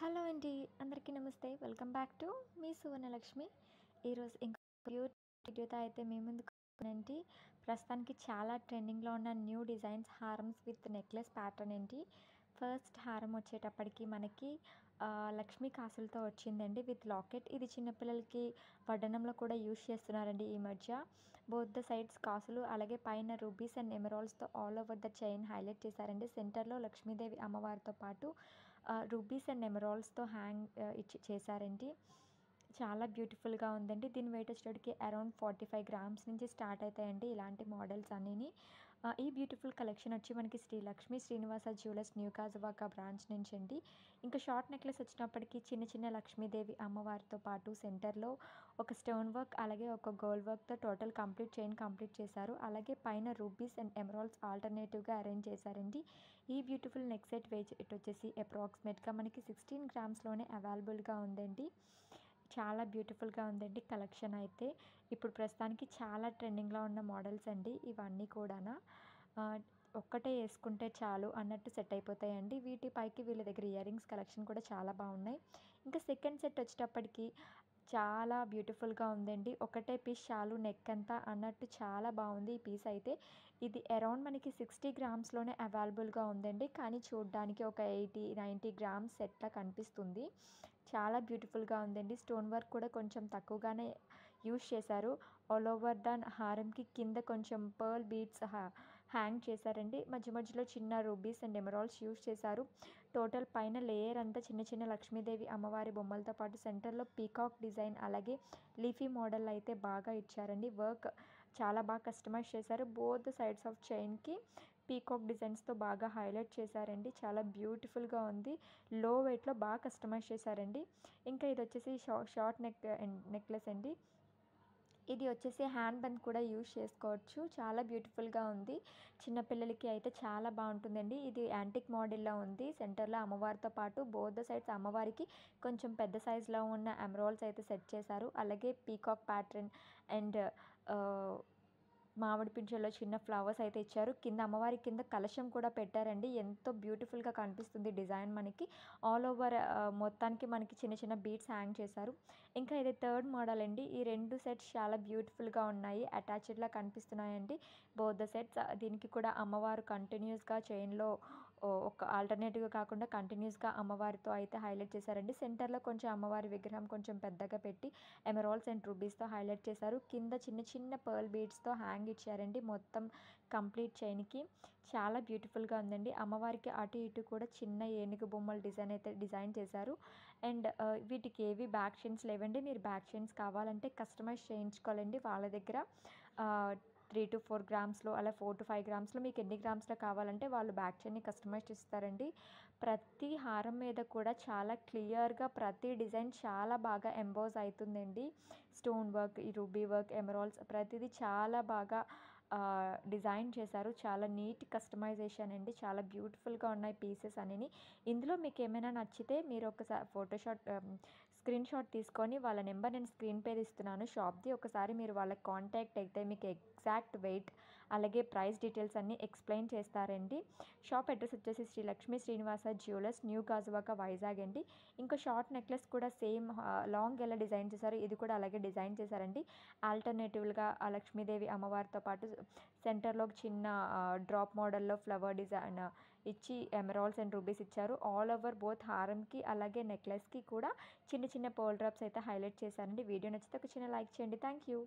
Hello అండి. అందరికీ నమస్తే. Welcome back to me Suvarnalakshmi. ఈరోజు ఇంకో క్యూట్ వీడియోతో అయితే మీ ముందుకు ప్రస్తుతానికి చాలా ట్రెండింగ్‌లో ఉన్న న్యూ డిజైన్స్ హారమ్స్ విత్ నెక్లెస్ ప్యాటర్న్ ఏంటి. ఫస్ట్ హారం వచ్చేటప్పటికి మనకి లక్ష్మీ కాసులతో వచ్చిందండి విత్ లాకెట్. ఇది చిన్న పిల్లలకి వడ్డనంలో కూడా యూజ్ చేస్తున్నారండి ఈ మధ్య. బోత్ ద సైడ్స్ కాసులు అలాగే పైన రూబీస్ అండ్ ఎమరాల్డ్స్‌తో all over the chain highlight చేశారండి. సెంటర్‌లో లక్ష్మీదేవి అమ్మవారితో పాటు రూబీస్ అండ్ ఎమరాల్డ్స్‌తో ఇచ్చి చేశారండి. చాలా బ్యూటిఫుల్‌గా ఉందండి. దీని వెయిట్ వచ్చేటప్పటికి అరౌండ్ 45 గ్రామ్స్ నుంచి స్టార్ట్ అయితాయండి ఇలాంటి మోడల్స్ అన్నీని. ఈ బ్యూటిఫుల్ కలెక్షన్ వచ్చి మనకి Sri Lakshmi Srinivasa jewellers new Gajuwaka branch నుంచి అండి. ఇంకా షార్ట్ నెక్లెస్ వచ్చినప్పటికి చిన్న చిన్న లక్ష్మీదేవి అమ్మవారితో పాటు సెంటర్‌లో ఒక స్టోన్ వర్క్ అలాగే ఒక గోల్డ్ వర్క్‌తో టోటల్ కంప్లీట్ చైన్ కంప్లీట్ చేశారు. అలాగే పైన రూబీస్ అండ్ ఎమరాల్డ్స్ ఆల్టర్‌నేటివ్‌గా అరేంజ్ చేశారండి. ఈ బ్యూటిఫుల్ నెక్ సెట్ వెయిట్ వచ్చేసి అప్రాక్సిమేట్‌గా మనకి 16 గ్రామ్స్‌లోనే అవైలబుల్‌గా ఉందండి. చాలా బ్యూటిఫుల్‌గా ఉందండి కలెక్షన్ అయితే. ఇప్పుడు ప్రస్తుతానికి చాలా ట్రెండింగ్‌లో ఉన్న మోడల్స్ అండి ఇవన్నీ కూడానా. ఆహ్, ఒక్కటే యేసుకుంటే చాలు అన్నట్టు సెట్ అయిపోతాయండి. వీటి పైకి వీళ్ళ దగ్గర ఇయర్ రింగ్స్ కలెక్షన్ కూడా చాలా బాగున్నాయి. ఇంకా సెకండ్ సెట్ వచ్చేటప్పటికి చాలా బ్యూటిఫుల్‌గా ఉందండి. ఒకటే పీస్ చాలు నెక్ అంతా అన్నట్టు చాలా బాగుంది ఈ పీస్ అయితే. ఇది అరౌండ్ మనకి 60 గ్రామ్స్‌లోనే అవైలబుల్‌గా ఉందండి. కానీ చూడ్డానికి ఒక 80, 90 గ్రామ్స్ సెట్‌లా కనిపిస్తుంది. చాలా బ్యూటిఫుల్‌గా ఉందండి. స్టోన్ వర్క్ కూడా కొంచెం తక్కువగానే యూజ్ చేశారు. ఆల్ ఓవర్ ద హారంకి కింద కొంచెం పర్ల్ బీడ్స్ హ్యాంగ్ చేశారండి. మధ్య మధ్యలో చిన్న రూబీస్ అండ్ ఎమరాల్డ్స్ యూజ్ చేశారు. టోటల్ పైన లేయర్ అంతా చిన్న చిన్న లక్ష్మీదేవి అమ్మవారి బొమ్మలతో పాటు సెంటర్‌లో పీకాక్ డిజైన్ అలాగే లీఫీ మోడల్ అయితే బాగా ఇచ్చారండి. వర్క్ చాలా బాగా కస్టమైజ్ చేశారు. బోత్ సైడ్స్ ఆఫ్ చైన్‌కి పీకాక్ డిజైన్స్‌తో బాగా హైలైట్ చేశారండి. చాలా బ్యూటిఫుల్‌గా ఉంది. లో వెయిట్‌లో బాగా కస్టమైజ్ చేశారండి. ఇంకా ఇదొచ్చేసి షార్ట్ నెక్లెస్ అండి. ఇది వచ్చేసి హ్యాండ్ బన్ కూడా యూజ్ చేసుకోవచ్చు. చాలా బ్యూటిఫుల్‌గా ఉంది. చిన్న పిల్లలకి అయితే చాలా బావుంటుందండి. ఇది యాంటిక్ మోడల్‌లో ఉంది. సెంటర్‌లో అమ్మవారితో పాటు బోత్ ద సైడ్స్ అమ్మవారికి కొంచెం పెద్ద సైజ్‌లో ఉన్న ఎమరాల్డ్స్ అయితే సెట్ చేశారు. అలాగే పీకాక్ ప్యాటర్న్ అండ్ ఆహ్, మామిడి పింఛంలో చిన్న ఫ్లవర్స్ అయితే ఇచ్చారు. కింద అమ్మవారి కింద కలశం కూడా పెట్టారండి. ఎంతో బ్యూటిఫుల్‌గా కనిపిస్తుంది డిజైన్ మనకి. ఆల్ ఓవర్ మొత్తానికి మనకి చిన్న చిన్న బీడ్స్ హ్యాంగ్ చేశారు. ఇంకా ఇది థర్డ్ మోడల్ అండి. ఈ 2 సెట్స్ చాలా బ్యూటిఫుల్‌గా ఉన్నాయి. అటాచ్డ్‌లా కనిపిస్తున్నాయండి. Both the sets. దీనికి కూడా అమ్మవారు కంటిన్యూయస్‌గా చైన్‌లో ఒక ఆల్టర్‌నేటివ్‌గా కాకుండా కంటిన్యూయస్‌గా అమ్మవారితో అయితే హైలైట్ చేశారండి. సెంటర్‌లో కొంచెం అమ్మవారి విగ్రహం కొంచెం పెద్దగా పెట్టి ఎమరాల్డ్స్ అండ్ రూబీస్‌తో హైలైట్ చేశారు. కింద చిన్న చిన్న పర్ల్ బీడ్స్‌తో హ్యాంగ్ ఇచ్చారండి. మొత్తం కంప్లీట్ చైన్‌కి. చాలా బ్యూటిఫుల్‌గా ఉందండి. అమ్మవారికి అటు ఇటు కూడా చిన్న ఏనుగు బొమ్మల డిజైన్ అయితే డిజైన్ చేశారు. అండ్ వీటికి ఏవి బ్యాక్ చైన్స్ లేవండి. మీరు బ్యాక్ చైన్స్ కావాలంటే కస్టమైజ్ చేయించుకోవాలండి వాళ్ళ దగ్గర. 3-4 గ్రామ్స్‌లో అలా 4-5 గ్రామ్స్‌లో మీకు ఎన్ని గ్రామ్స్‌లో కావాలంటే వాళ్ళు బ్యాక్ చైన్‌ని కస్టమైజ్ చేస్తారండి. ప్రతి హారం మీద కూడా చాలా క్లియర్‌గా ప్రతి డిజైన్ చాలా బాగా ఎంబోస్ అయితుందండి. స్టోన్ వర్క్, ఈ రూబీ వర్క్, ఎమరాల్డ్స్ ప్రతిదీ చాలా బాగా డిజైన్ చేశారు. చాలా నీట్ కస్టమైజేషన్ అండి. చాలా బ్యూటిఫుల్‌గా ఉన్నాయి పీసెస్ అన్నీని. ఇందులో మీకేమైనా నచ్చితే మీరు స్క్రీన్ షాట్ తీసుకొని వాళ్ళ నెంబర్ నేను స్క్రీన్ మీద ఇస్తున్నాను షాప్‌ది. ఒకసారి మీరు వాళ్ళకి కాంటాక్ట్ అయితే మీకు ఎగ్జాక్ట్ వెయిట్ అలాగే ప్రైస్ డీటెయిల్స్ అన్నీ ఎక్స్‌ప్లెయిన్ చేస్తారండి. షాప్ అడ్రెస్ వచ్చేసి శ్రీ లక్ష్మీ శ్రీనివాస జ్యువెలర్స్ న్యూ గాజువాక వైజాగ్ అండి. ఇంకా షార్ట్ నెక్లెస్ కూడా సేమ్ లాంగ్ ఎలా డిజైన్ చేశారో ఇది కూడా అలాగే డిజైన్ చేశారండి. ఆల్టర్‌నేటివ్‌గా ఆ లక్ష్మీదేవి అమ్మవారితో పాటు సెంటర్‌లో ఒక చిన్న డ్రాప్ మోడల్‌లో ఫ్లవర్ డిజైన్ ఇచ్చి ఎమరాల్డ్స్ అండ్ రూబీస్ ఇచ్చారు. ఆల్ ఓవర్ బోత్ హారంకి అలాగే నెక్లెస్‌కి కూడా చిన్న చిన్న పర్ల్ డ్రాప్స్ అయితే హైలైట్ చేశారండి. వీడియో నచ్చితే ఒక చిన్న లైక్ చేయండి. Thank you.